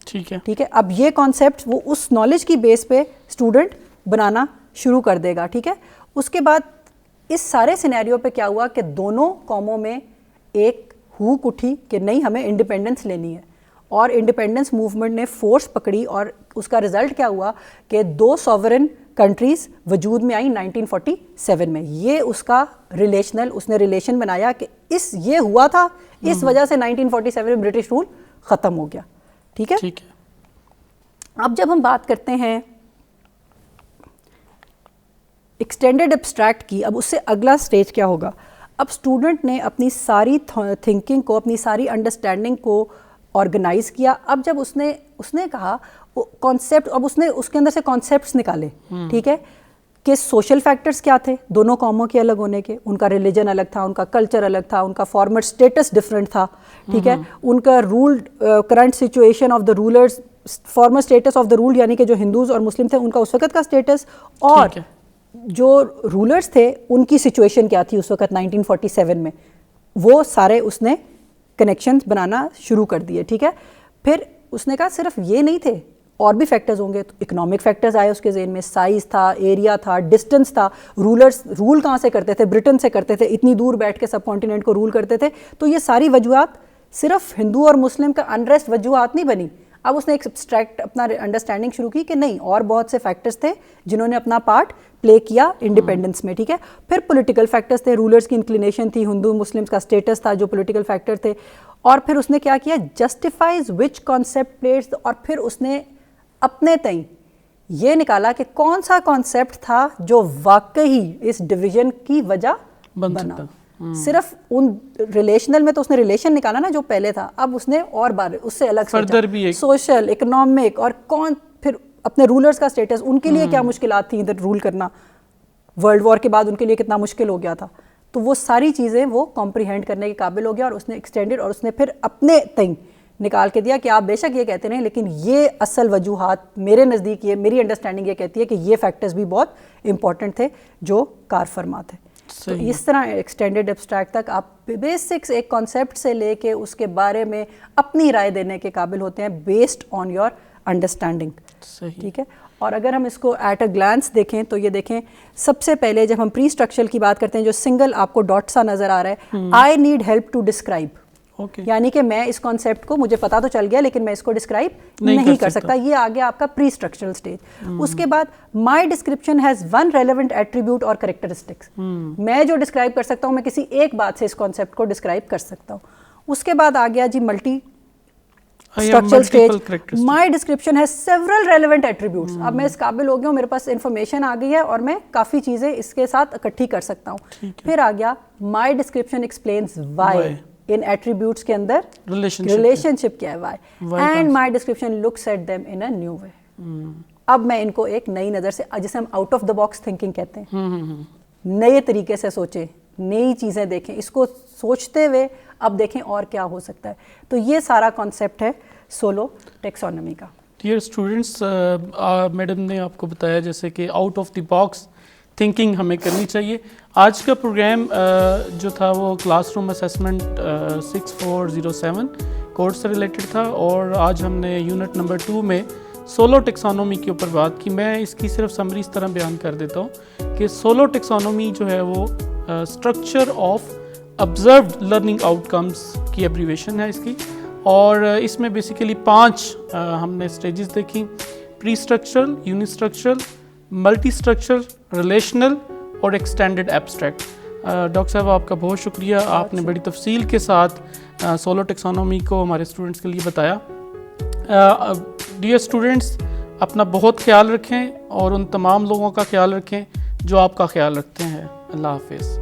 ٹھیک ہے, اب یہ کانسیپٹ وہ اس نالج کی بیس پہ اسٹوڈنٹ بنانا شروع کر دے گا. ٹھیک ہے, اس کے بعد اس سارے سینیریو پہ کیا ہوا کہ دونوں قوموں میں ایک ہوک اٹھی کہ نہیں ہمیں انڈیپینڈنس لینی ہے, اور انڈیپینڈنس موومنٹ نے فورس پکڑی, اور اس کا رزلٹ کیا ہوا کہ 2 سوورن کنٹریز وجود میں آئیں 1947 میں. یہ اس کا ریلیشنل, اس نے ریلیشن بنایا کہ یہ ہوا تھا, اس وجہ سے 1947 میں برٹش رول ختم ہو گیا. ٹھیک ہے, اب جب ہم بات کرتے ہیں ایکسٹینڈڈ ایبسٹریکٹ کی, اب اس سے اگلا سٹیج کیا ہوگا. اب اسٹوڈنٹ نے اپنی ساری تھنکنگ کو, اپنی ساری انڈرسٹینڈنگ کو آرگنائز کیا. اب جب اس نے کہا کانسیپٹ, اب اس نے اس کے اندر سے کانسیپٹس نکالے. ٹھیک ہے, کہ سوشل فیکٹرز کیا تھے دونوں قوموں کے الگ ہونے کے, ان کا ریلیجن الگ تھا, ان کا کلچر الگ تھا, ان کا فارمر اسٹیٹس ڈفرینٹ تھا. ٹھیک ہے, ان کا role current situation of the rulers, former status of the role یعنی کہ جو ہندوز اور مسلم تھے ان کا اس وقت کا اسٹیٹس, اور جو رولرز تھے ان کی سچویشن کیا تھی اس وقت 1947 میں, وہ سارے اس نے کنیکشنز بنانا شروع کر دیے. ٹھیک ہے, پھر اس نے کہا صرف یہ نہیں تھے, اور بھی فیکٹرز ہوں گے. تو اکنامک فیکٹرز آئے اس کے ذہن میں, سائز تھا, ایریا تھا, ڈسٹنس تھا, رولرز رول کہاں سے کرتے تھے, برٹن سے کرتے تھے, اتنی دور بیٹھ کے سب کانٹیننٹ کو رول کرتے تھے. تو یہ ساری وجوہات صرف ہندو اور مسلم کا انریسٹ وجوہات نہیں بنی. اب اس نے ایک ایبسٹریکٹ اپنا انڈرسٹینڈنگ شروع کی کہ نہیں, اور بہت سے فیکٹرز تھے جنہوں نے اپنا پارٹ پلے کیا انڈیپینڈنس میں. ٹھیک ہے, پھر پولیٹیکل فیکٹرز تھے, رولرز کی انکلینیشن تھی, ہندو مسلم کا اسٹیٹس تھا جو پولیٹیکل فیکٹر تھے. اور پھر اس نے کیا کیا, جسٹیفائز وچ کانسیپٹ پلیٹس, اور پھر اس نے اپنے تئیں یہ نکالا کہ کون سا کانسیپٹ تھا جو واقعی اس ڈویژن کی وجہ بنا. صرف ان ریلیشنل میں تو اس نے ریلیشن نکالا نا جو پہلے تھا, اب اس نے اور بار اس سے الگ سوشل, اکنامک, اور کون پھر اپنے رولرز کا اسٹیٹس, ان کے لیے کیا مشکلات تھیں ادھر رول کرنا, ورلڈ وار کے بعد ان کے لیے کتنا مشکل ہو گیا تھا. تو وہ ساری چیزیں وہ کمپریہینڈ کرنے کے قابل ہو گیا, اور اس نے ایکسٹینڈڈ, اور اس نے پھر اپنے تئیں نکال کے دیا کہ آپ بے شک یہ کہتے ہیں لیکن یہ اصل وجوہات میرے نزدیک, یہ میری انڈرسٹینڈنگ یہ کہتی ہے کہ یہ فیکٹرز بھی بہت امپورٹنٹ تھے جو کار فرما تھے. تو اس طرح ایکسٹینڈڈ ایبسٹریکٹ تک آپ بیسکس ایک کانسیپٹ سے لے کے اس کے بارے میں اپنی رائے دینے کے قابل ہوتے ہیں بیسڈ آن یور انڈرسٹینڈنگ. صحیح. ٹھیک ہے. اور اگر ہم اس کو ایٹ اے گلانس دیکھیں تو یہ دیکھیں سب سے پہلے جب ہم پری اسٹرکچر کی بات کرتے ہیں جو سنگل آپ کو ڈاٹ سا نظر آ رہا ہے, I need help to describe, یعنی کہ میں اس کانسیپٹ کو مجھے پتا تو چل گیا لیکن میں اس کو ڈسکرائب نہیں کر سکتا. یہ آ گیا آپ کا پری اسٹرکچرل اسٹیج. اس کے بعد my description has one relevant attribute اور کریکٹرسٹکس, میں جو ڈسکرائب کر سکتا ہوں میں کسی ایک بات سے اس کانسیپٹ کو ڈسکرائب کر سکتا ہوں. اس کے بعد آ گیا جی multistructural stage. My description has several relevant attributes. اب میں اس قابل ہو گیا ہوں, میرے پاس انفارمیشن آ گئی ہے اور میں کافی چیزیں اس کے ساتھ اکٹھی کر سکتا ہوں. پھر آ گیا مائی ڈسکرپشن ایکسپلینز وائی, ان ایٹریبیوٹس کے اندر ریلیشن شپ کیا ہے why, and my description looks at them in a new way. اب میں ان کو ایک نئی نظر سے, جسے ہم out of the box thinking کہتے ہیں, نئے طریقے سے سوچیں, نئی چیزیں دیکھیں, اس کو سوچتے ہوئے اب دیکھیں اور کیا ہو سکتا ہے. تو یہ سارا کانسیپٹ ہے سولو ٹیکسونومی کا. ڈیئر اسٹوڈنٹس, میڈم نے آپ کو بتایا جیسے کہ out of the box thinking ہمیں کرنی چاہیے. آج کا پروگرام جو تھا وہ کلاس روم اسیسمنٹ 6407 کورس سے ریلیٹڈ تھا, اور آج ہم نے یونٹ نمبر 2 میں سولو ٹیکسونومی کے اوپر بات کی. میں اس کی صرف سمری اس طرح بیان کر دیتا ہوں کہ سولو ٹیکسونومی جو ہے وہ structure of observed learning out comes کی ایبریویشن ہے اس کی, اور اس میں بیسیکلی 5 ہم نے اسٹیجز دیکھی: prestructural, unistructural, multistructural, relational اور ایکسٹینڈڈ ایبسٹریکٹ. ڈاکٹر صاحب آپ کا بہت شکریہ, آپ نے بڑی تفصیل کے ساتھ سولو ٹیکسونومی کو ہمارے اسٹوڈنٹس کے لیے بتایا. ڈیئر اسٹوڈنٹس, اپنا بہت خیال رکھیں اور ان تمام لوگوں کا خیال رکھیں جو آپ کا خیال رکھتے ہیں. اللہ حافظ.